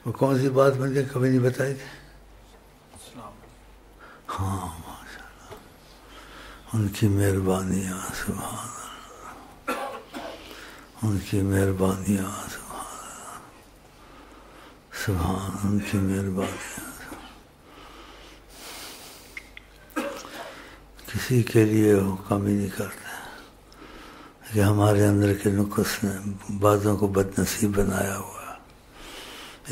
وہ کون سی بات مجھے کبھی نہیں بتائی تھی؟ ہاں ماشاء اللہ، ان کی مہربانیاں سبحان اللہ، ان کی مہربانیاں سبحان اللہ، سبحان ان کی مہربانیاں، کسی کے لیے وہ کمی نہیں کرتے کہ ہمارے اندر کے نقص نے بعضوں کو بد نصیب بنایا ہوا ہے،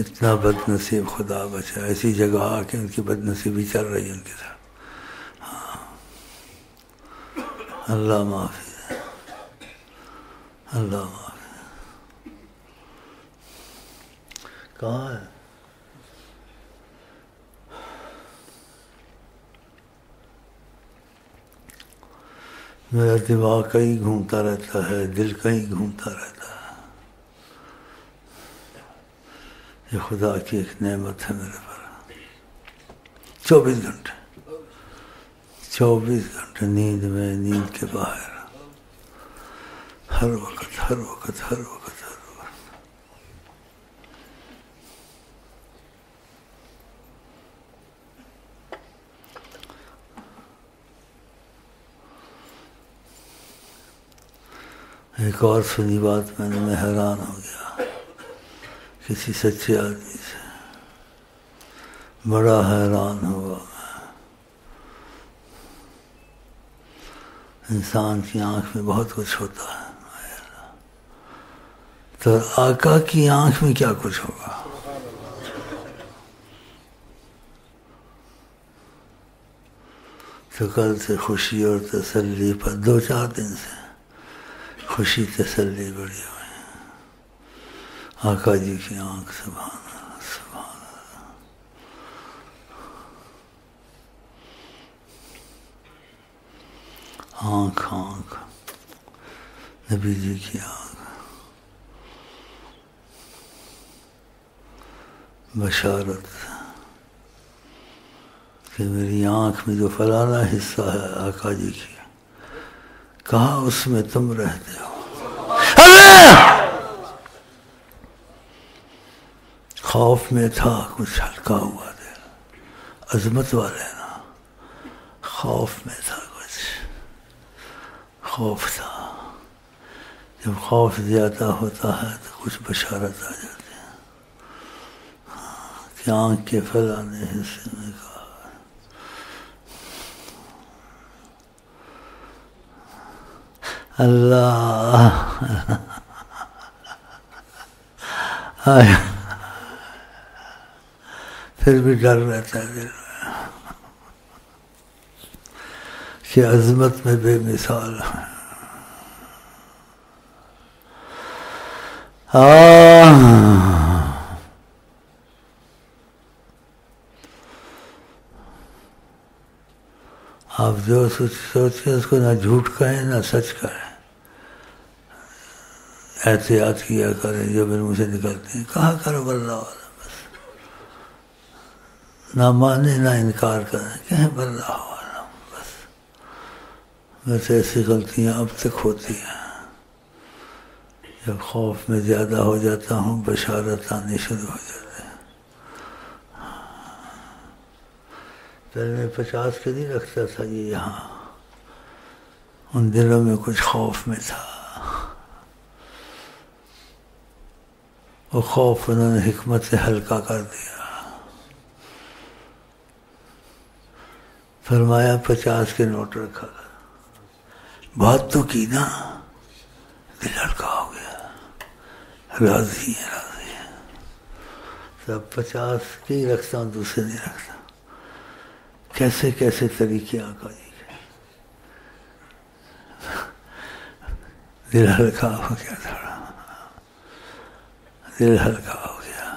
اتنا بد نصیب خدا بچا، ایسی جگہ آ کے ان کی بد نصیبی چل رہی ہے ان کے ساتھ، اللہ معافی دے، اللہ معافی دے۔ کہاں ہے؟ میرا دماغ کہیں گھومتا رہتا ہے، دل کہیں گھومتا رہتا ہے، یہ خدا کی ایک نعمت ہے میرے پر، 24 گھنٹے نیند میں، نیند کے باہر، ہر وقت ہر وقت ہر وقت ہر وقت۔ ایک اور سنی بات میں حیران ہو گیا، کسی سچے آدمی سے بڑا حیران ہوا میں۔ انسان کی آنکھ میں بہت کچھ ہوتا ہے، تو آقا کی آنکھ میں کیا کچھ ہوگا؟ تو کل سے خوشی اور تسلی پر 2-4 دن سے خوشی تسلی بڑی ہوئی، آقا جی کی آنکھ سبحان اللہ سبحان اللہ، آنکھ آنکھ نبی جی کی آنکھ، بشارت کہ میری آنکھ میں جو فلانا حصہ ہے آقا جی کی، کہاں اس میں تم رہتے ہو؟ خوف میں تھا، کچھ ہلکا ہوا دل، عظمت والے نا، خوف میں تھا، کچھ خوف تھا، جب خوف زیادہ ہوتا ہے تو کچھ بشارت آ جاتی ہے کہ آنکھ کے فلانے حصے میں کہا اللہ پھر بھی ڈر رہتا ہے دل میں کہ عظمت میں بے مثال ہے۔ آپ جو سوچیں اس کو نہ جھوٹ کہیں نہ سچ کہیں، احتیاط کیا کریں، جو میرے منہ سے نکلتے ہیں کہا کرو واللہ والا، بس نہ مانے نہ انکار کریں، کہیں واللہ والا، بس ایسی غلطیاں اب تک ہوتی ہیں، جب خوف میں زیادہ ہو جاتا ہوں بشارت آنی شروع ہو جاتی ہے۔ پہلے میں 50 کے نہیں رکھتا تھا یہ یہاں، ان دنوں میں کچھ خوف میں تھا، وہ خوف انہوں نے حکمت سے ہلکا کر دیا، فرمایا 50 کے نوٹ رکھا، بات تو کی نا، دل ہلکا ہو گیا، راضی ہے راضی ہے، سب 50 کے ہی رکھتا ہوں، دوسرے نہیں رکھتا۔ کیسے کیسے طریقے آقا جی کے، دل ہلکا ہو گیا تھوڑا، دل ہلکا ہو گیا،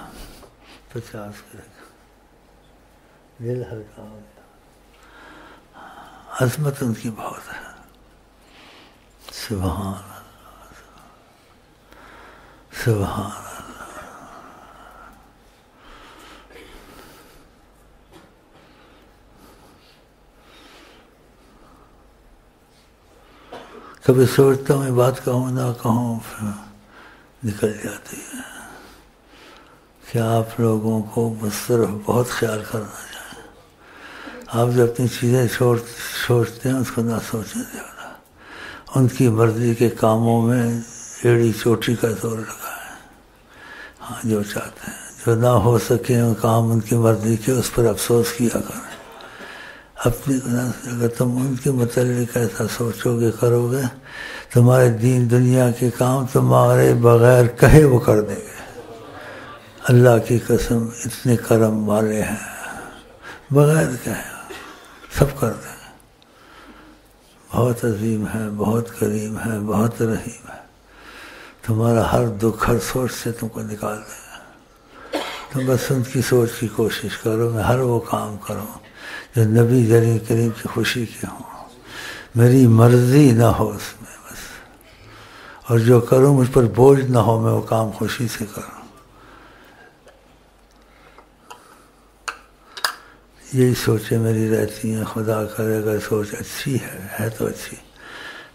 50 کے رکھا، دل ہلکا ہو گیا، عظمت ان کی بہت ہے، سبحان اللہ سبحان اللہ۔ کبھی سوچتا ہوں میں بات کہوں نہ کہوں، پھر نکل جاتی ہے کہ آپ لوگوں کو صرف بہت خیال کرنا چاہیے. آپ جو اپنی چیزیں سوچتے ہیں اس کو نہ سوچیں زیادہ. ان کی مرضی کے کاموں میں ایڑی چوٹی کا زور لگائیں. ہاں جو چاہتے ہیں، جو نہ ہو سکے کام ان کی مرضی کے، اس پر افسوس کیا کریں. اپنی اگر تم ان کے متعلق ایسا سوچو گے کرو گے، تمہارے دین دنیا کے کام تمہارے بغیر کہے وہ کر دیں گے. اللہ کی قسم اتنے کرم والے ہیں، بغیر کہے سب کر دیں گے. بہت عظیم ہے، بہت کریم ہے، بہت رحیم ہے. تمہارا ہر دکھ ہر سوچ سے تم کو نکال دیں گے. تم بس ان کی سوچ کی کوشش کرو. میں ہر وہ کام کروں جو نبی کریم کی خوشی کے ہوں. میری مرضی نہ ہو اس میں بس، اور جو کروں مجھ پر بوجھ نہ ہو، میں وہ کام خوشی سے کروں. یہی سوچیں میری رہتی ہیں. خدا کرے اگر سوچ اچھی ہے تو اچھی،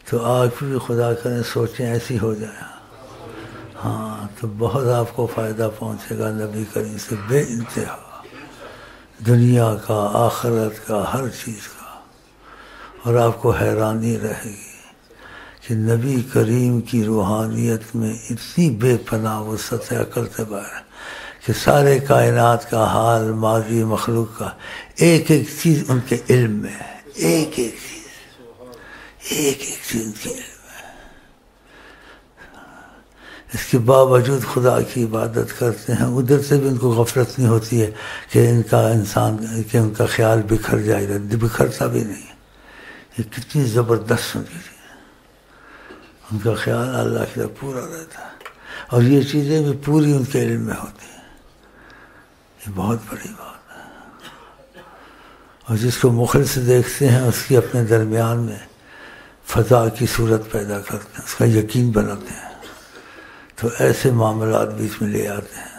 تو آپ بھی خدا کریں سوچیں ایسی ہو جائیں. ہاں تو بہت آپ کو فائدہ پہنچے گا نبی کریم سے بے انتہا، دنیا کا، آخرت کا، ہر چیز کا. اور آپ کو حیرانی رہے گی کہ نبی کریم کی روحانیت میں اتنی بے پناہ وسعت عقل سے باہر ہے کہ سارے کائنات کا حال، ماضی، مخلوق کا ایک ایک چیز ان کے علم میں ہے. ایک ایک چیز ان کے علم میں. اس کے باوجود خدا کی عبادت کرتے ہیں. ادھر سے بھی ان کو غفلت نہیں ہوتی ہے کہ ان کا خیال بکھر جائے گا. بکھرتا بھی نہیں. یہ کتنی زبردست ان کی چیز. ان کا خیال اللہ کی طرف پورا رہتا ہے، اور یہ چیزیں بھی پوری ان کے علم میں ہوتی ہیں. یہ بہت بڑی بات ہے. اور جس کو مخلص سے دیکھتے ہیں اس کی اپنے درمیان میں فضا کی صورت پیدا کرتے ہیں، اس کا یقین بناتے ہیں. تو ایسے معاملات بیچ میں لے آتے ہیں.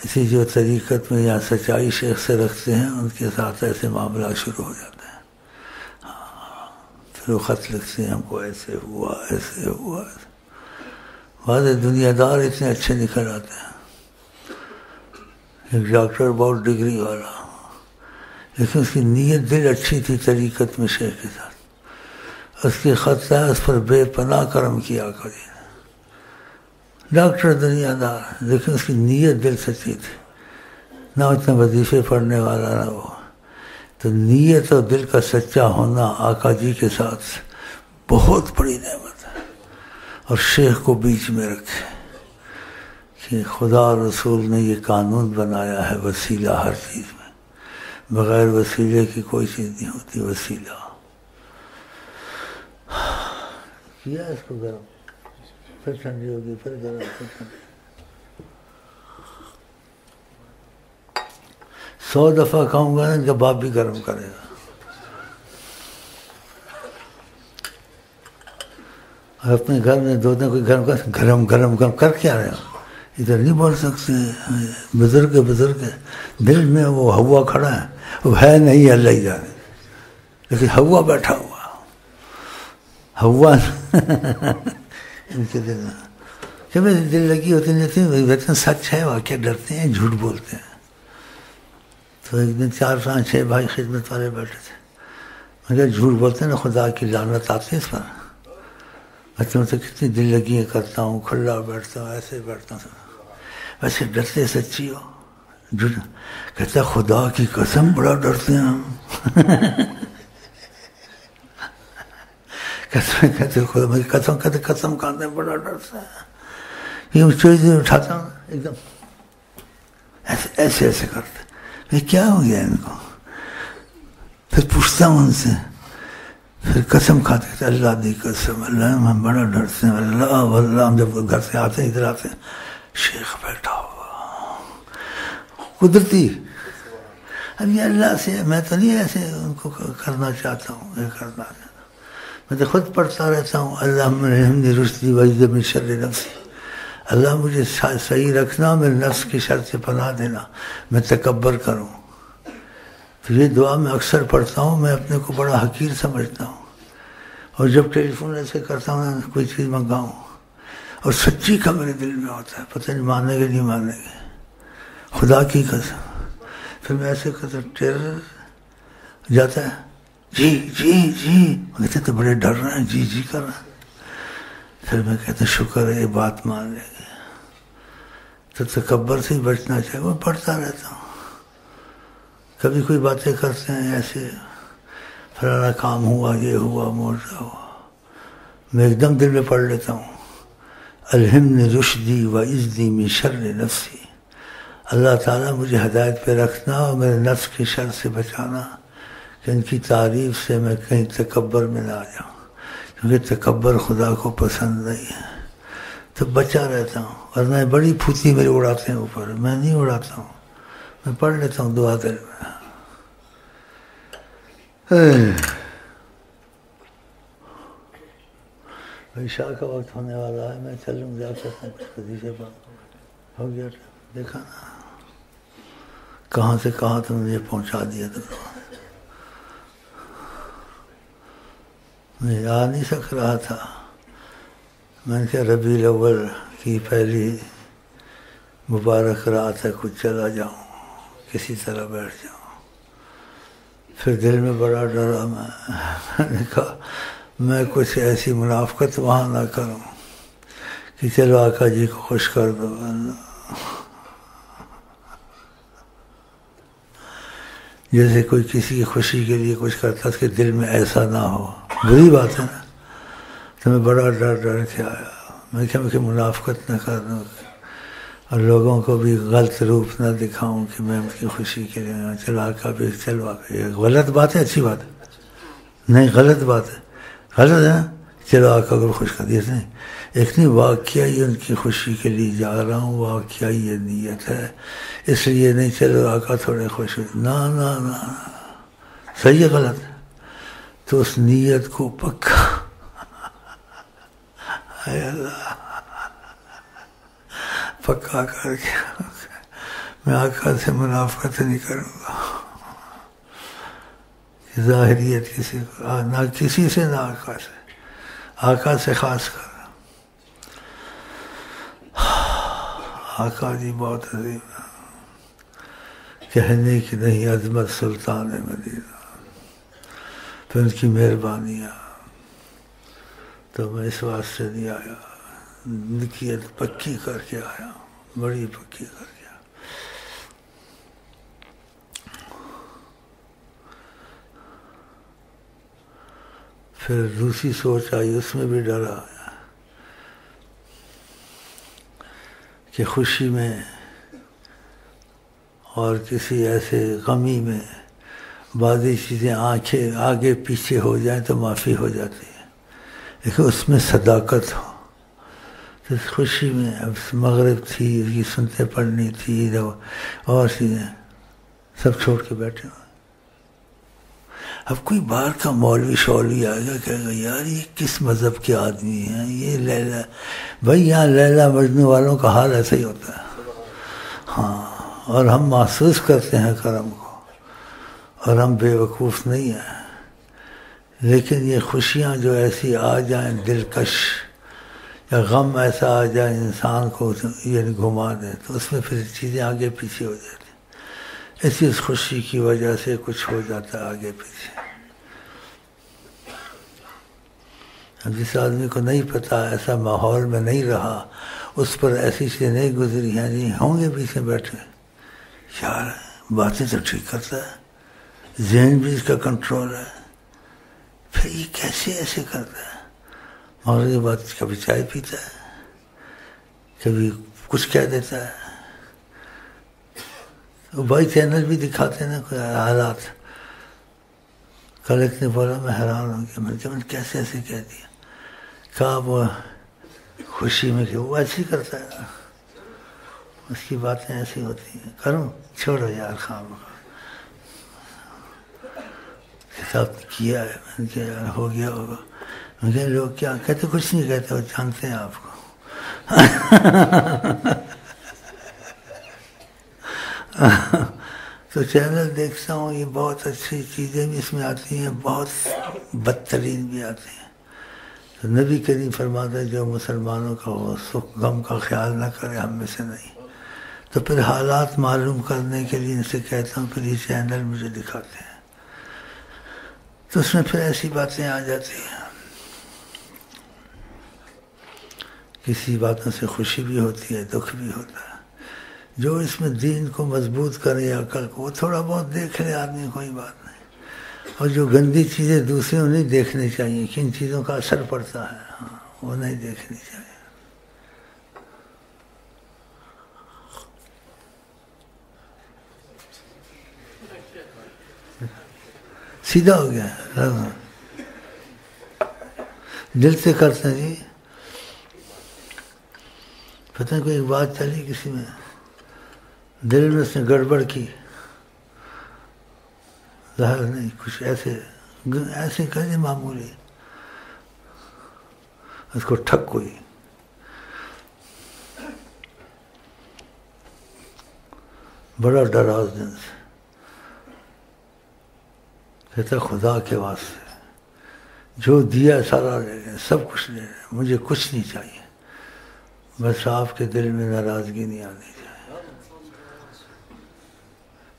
اسی جو طریقت میں یا سچائی شیخ سے رکھتے ہیں ان کے ساتھ ایسے معاملات شروع ہو جاتے ہیں. پھر وہ خط لکھتے ہیں ہم کو ایسے ہوا ایسے ہوا. بعض دنیا دار اتنے اچھے نکل آتے ہیں. ایک ڈاکٹر بہت ڈگری والا، لیکن اس کی نیت دل اچھی تھی طریقت میں شیخ کے ساتھ. اس کے خط ہے اس پر بے پناہ کرم کیا کرے. ڈاکٹر دنیا دار، لیکن اس کی نیت دل سچی تھی. نہ اتنے وظیفے پڑھنے والا نہ وہ. تو نیت اور دل کا سچا ہونا آقا جی کے ساتھ بہت بڑی نعمت ہے. اور شیخ کو بیچ میں رکھے کہ خدا رسول نے یہ قانون بنایا ہے، وسیلہ ہر چیز میں. بغیر وسیلے کی کوئی چیز نہیں ہوتی. وسیلہ کیا اس کو گرم، پھر ٹھنڈی ہوگی، پھر گرم، پھر ٹھنڈی. 100 دفعہ کہوں گا ان کا باپ بھی گرم کرے گا. اور اپنے گھر میں دو دن کوئی گرم گرم کر کے آ رہے ہو، ادھر نہیں بول سکتے. بزرگ دل میں وہ ہوا کھڑا ہے، وہ ہے نہیں اللہ ہی جانے، لیکن ہوا بیٹھا ہوا. ہوا ان کے دل میں کہ میری دل لگی ہوتی نہیں تھی. سچ ہے واقعہ، ڈرتے ہیں، جھوٹ بولتے ہیں. تو ایک دن 4 5 6 بھائی خدمت والے بیٹھے تھے. مگر جھوٹ بولتے ہیں نا خدا کی لعنت آتی ہے اس پر. بچوں سے کتنی دل لگی کرتا ہوں، کھلا بیٹھتا ہوں، ایسے بیٹھتا ہوں. ویسے ڈرتے سچی ہو. کہتا خدا کی قسم بڑا ڈرتے ہیں ہم. کہتے خدا میری قسم، کہتے قسم کھاتے ہیں بڑا ڈرتا ہے. یہ چیزیں اٹھاتا ہوں ایک دم ایسے ایسے کرتے. کیا ہو گیا ان کو؟ پھر پوچھتا ہوں ان سے، پھر قسم کھاتے ہیں اللہ دی قسم، اللہ ہم بڑا ڈرتے ہیں. اللہ ہم جب گھر سے آتے ہیں ادھر آتے ہیں، شیخ بیٹھا ہوا قدرتی. اب یہ اللہ سے، میں تو نہیں ایسے ان کو کرنا چاہتا ہوں، یہ کرنا چاہتا ہوں. میں تو خود پڑھتا رہتا ہوں اللہم رحمنی رشدی وعوذ من شر نفسی. اللہ مجھے صحیح رکھنا، میرے نفس کی شر سے پناہ دینا، میں تکبر کروں. تو یہ دعا میں اکثر پڑھتا ہوں. میں اپنے کو بڑا حقیر سمجھتا ہوں. اور جب ٹیلی فون ایسے کرتا ہوں کوئی چیز منگاؤں اور سچی کا میرے دل میں ہوتا ہے، پتہ نہیں مانیں گے نہیں مانیں گے. خدا کی قسم. پھر میں ایسے کرتا ٹیر جاتا ہے جی جی جی، کہتے تو بڑے ڈر رہے ہیں، جی جی کر رہے ہیں. پھر میں کہتا شکر ہے یہ بات مان لیں گے. تو تکبر سے ہی بچنا چاہیے. میں پڑھتا رہتا ہوں. کبھی کوئی باتیں کرتے ہیں ایسے فلانا کام ہوا، یہ ہوا، موجہ ہوا، میں ایک دم دل میں پڑھ لیتا ہوں الہمنی رشدی و عزدی من شر نفسی. اللہ تعالیٰ مجھے ہدایت پہ رکھنا اور میرے نفس کی شر سے بچانا کہ ان کی تعریف سے میں کہیں تکبر میں نہ آ جاؤں، کیونکہ تکبر خدا کو پسند نہیں ہے. تو بچا رہتا ہوں. ورنہ بڑی پھوتی میرے اڑاتے ہیں اوپر، میں نہیں اڑاتا ہوں. میں پڑھ لیتا ہوں دعا دل میں. عشاء کا وقت ہونے والا ہے، میں چلوں جا سکتا ہوں. کچھ حدیثیں بات ہو گیا. دیکھا نا کہاں سے کہاں تم نے پہنچا دیا. تو میں آ نہیں سک رہا تھا. میں نے کہا ربیع الاول کی پہلی مبارک رات ہے، کچھ چلا جاؤں، کسی طرح بیٹھ جاؤں. پھر دل میں بڑا ڈرا. میں نے کہا میں کچھ ایسی منافقت وہاں نہ کروں کہ چلو آقا جی کو خوش کر دو. جیسے کوئی کسی کی خوشی کے لیے کچھ کرتا اس کے دل میں ایسا نہ ہو. بری بات ہے نا. تو میں بڑا ڈر کے آیا. میں کہ منافقت نہ کر دوں اور لوگوں کو بھی غلط روپ نہ دکھاؤں کہ میں ان کی خوشی کے لیے چلو آقا بھی چلو آقا. یہ غلط بات ہے، اچھی بات ہے نہیں؟ غلط بات ہے، غلط ہے. چلو آقا کو خوش کر دیا نہیں. ایک نہیں، واقعی ان کی خوشی کے لیے جا رہا ہوں، واقعی یہ نیت ہے، اس لیے نہیں چلو آقا تھوڑے خوش ہو. نہ صحیح ہے غلط ہے. تو اس نیت کو پکا اے اللہ پکا کر کے میں آقا سے منافقت نہیں کروں گا. ظاہریت کسی کو نہ، کسی سے نہ، آقا سے خاص کر. آقا جی بہت عظیم ہے، کہنے کی نہیں عظمت سلطان مدینہ. پھر ان کی مہربانیاں. تو میں اس واسطے نہیں آیا، نیت پکی کر کے آیا، بڑی پکی کر کے. پھر دوسری سوچ آئی، اس میں بھی ڈر آیا کہ خوشی میں اور کسی ایسے غمی میں بعضی چیزیں آنکھیں آگے پیچھے ہو جائیں تو معافی ہو جاتی ہے، لیکن اس میں صداقت ہو. تو اس خوشی میں اب مغرب تھی، اس کی سنتیں پڑھنی تھی اور چیزیں سب چھوڑ کے بیٹھے ہوئے. اب کوئی باہر کا مولوی شولوی آئے گا، کہے گا یار یہ کس مذہب کے آدمی ہیں یہ لیلا. بھائی یہاں لیلا مجنوں والوں کا حال ایسا ہی ہوتا ہے. ہاں، اور ہم محسوس کرتے ہیں کرم کو، اور ہم بے وقوف نہیں ہیں. لیکن یہ خوشیاں جو ایسی آ جائیں دلکش، یا غم ایسا آ جائے انسان کو یعنی گھما دے، تو اس میں پھر چیزیں آگے پیچھے ہو جاتی. ایسی اس خوشی کی وجہ سے کچھ ہو جاتا ہے آگے پیچھے. اب جس آدمی کو نہیں پتہ، ایسا ماحول میں نہیں رہا، اس پر ایسی چیزیں نہیں گزری ہیں، جی ہوں گے پیچھے بیٹھے یار باتیں تو ٹھیک کرتا ہے، ذہن بھی اس کا کنٹرول ہے، پھر یہ کیسے ایسے کرتا ہے. مگر یہ بات کبھی چائے پیتا ہے، کبھی کچھ کہہ دیتا ہے. بھائی چینل بھی دکھاتے ہیں نا کوئی حالات. کل ایک نے بولا میں حیران ہو گیا، میں نے کیسے ایسے کہہ دیا. کہا وہ خوشی میں کہ وہ ایسے ہی کرتا ہے، اس کی باتیں ایسی ہوتی ہیں. کروں چھوڑو یار خام حساب کیا ہے. میں نے کہا یار ہو گیا ہوگا. میں کہا لوگ کیا کہتے، کچھ نہیں کہتے، وہ جانتے ہیں آپ کو. تو چینل دیکھتا ہوں، یہ بہت اچھی چیزیں بھی اس میں آتی ہیں، بہت بدترین بھی آتی ہیں. تو نبی کریم فرماتا ہے جو مسلمانوں کا ہو سکھ غم کا خیال نہ کرے ہم میں سے نہیں. تو پھر حالات معلوم کرنے کے لیے ان سے کہتا ہوں پھر یہ چینل مجھے دکھاتے ہیں، تو اس میں پھر ایسی باتیں آ جاتی ہیں، کسی باتوں سے خوشی بھی ہوتی ہے، دکھ بھی ہوتا ہے۔ جو اس میں دین کو مضبوط کرے عقل کو، وہ تھوڑا بہت دیکھ لے آدمی، کوئی بات نہیں۔ اور جو گندی چیزیں دوسروں نہیں دیکھنی چاہیے، کن چیزوں کا اثر پڑتا ہے، ہاں وہ نہیں دیکھنی چاہیے۔ سیدھا ہو گیا، دل سے کرتے ہیں جی۔ پتہ ہے کوئی ایک بات چلی کسی میں، دل میں اس نے گڑبڑ کی، ظاہر نہیں، کچھ ایسے کہنے معمولی، اس کو ٹھک ہوئی، بڑا ڈرا اس دن سے، کہتا خدا کے واسطے جو دیا سارا لے لیں، سب کچھ لے لیں، مجھے کچھ نہیں چاہیے، بس آپ کے دل میں ناراضگی نہیں آنی چاہیے۔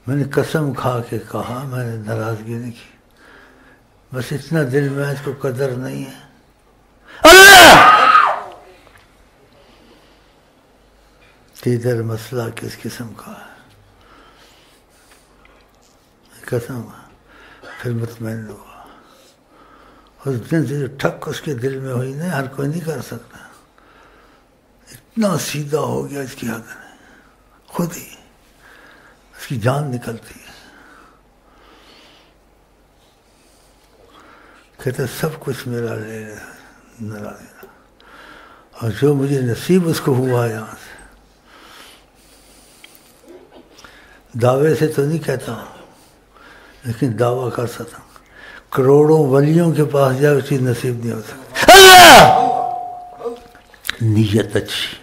میں نے قسم کھا کے کہا، میں نے ناراضگی نہیں کی، بس اتنا دل میں اس کو قدر نہیں ہے۔ اللہ کہ ادھر مسئلہ کس قسم کا ہے، قسم، پھر مطمئن ہوا۔ اس دن سے جو ٹھک اس کے دل میں ہوئی نا، ہر کوئی نہیں کر سکتا، اتنا سیدھا ہو گیا اس کی حد نہیں، خود ہی اس کی جان نکلتی ہے۔ کہتا سب کچھ میرا لے ناراض، اور جو مجھے نصیب اس کو ہوا یہاں سے، دعوے سے تو نہیں کہتا ہوں، لیکن دعویٰ کر سکتا ہوں، کروڑوں ولیوں کے پاس جائے وہ چیز نصیب نہیں ہو سکتی۔ اللہ نیت اچھی،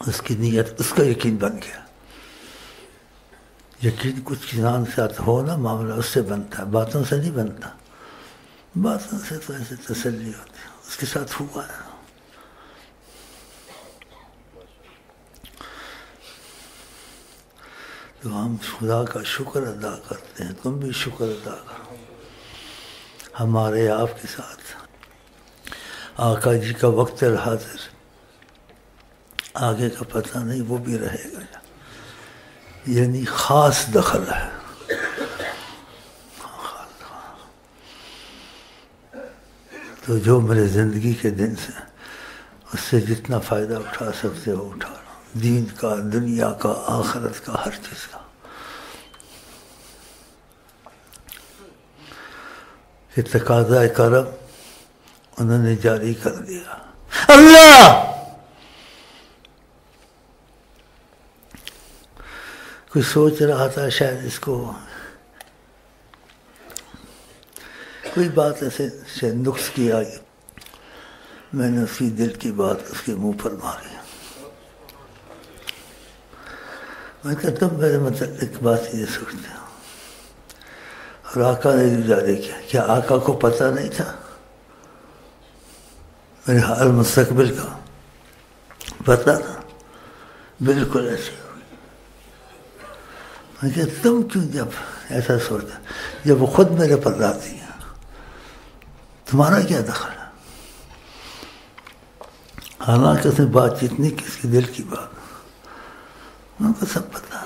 اس کی نیت، اس کا یقین بن گیا۔ یقین کچھ کسان کے ساتھ ہو نا معاملہ، اس سے بنتا ہے، باتوں سے نہیں بنتا، باتوں سے تو ایسے تسلی ہوتی ہے، اس کے ساتھ ہوا ہے۔ تو ہم خدا کا شکر ادا کرتے ہیں، تم بھی شکر ادا کرو۔ ہمارے آپ کے ساتھ آقا جی کا وقت الحاضر، آگے کا پتہ نہیں، وہ بھی رہے گا، یعنی خاص دخل ہے۔ تو جو میرے زندگی کے دن سے اس سے جتنا فائدہ اٹھا سکتے ہو اٹھا لو، دین کا، دنیا کا، آخرت کا، ہر چیز کا۔ کہ تقاضۂ کرم انہوں نے جاری کر دیا۔ اللہ کوئی سوچ رہا تھا شاید اس کو کوئی بات ایسے نقص کی آئی، میں نے اس کی دل کی بات اس کے منہ پر ماری۔ میں کہتا ہوں میرے متعلق بات یہ سوچتے ہوں، اور آقا نے جاری کیا، کیا آقا کو پتہ نہیں تھا میرے حال مستقبل کا؟ پتہ تھا، بالکل ایسے۔ میں کہتا تم کیوں جب ایسا سوچا، جب وہ خود میرے پر راضی ہے، تمہارا کیا دخل ہے؟ حالانکہ اس نے بات چیت نہیں کی، اس کی دل کی بات ان کو سب پتہ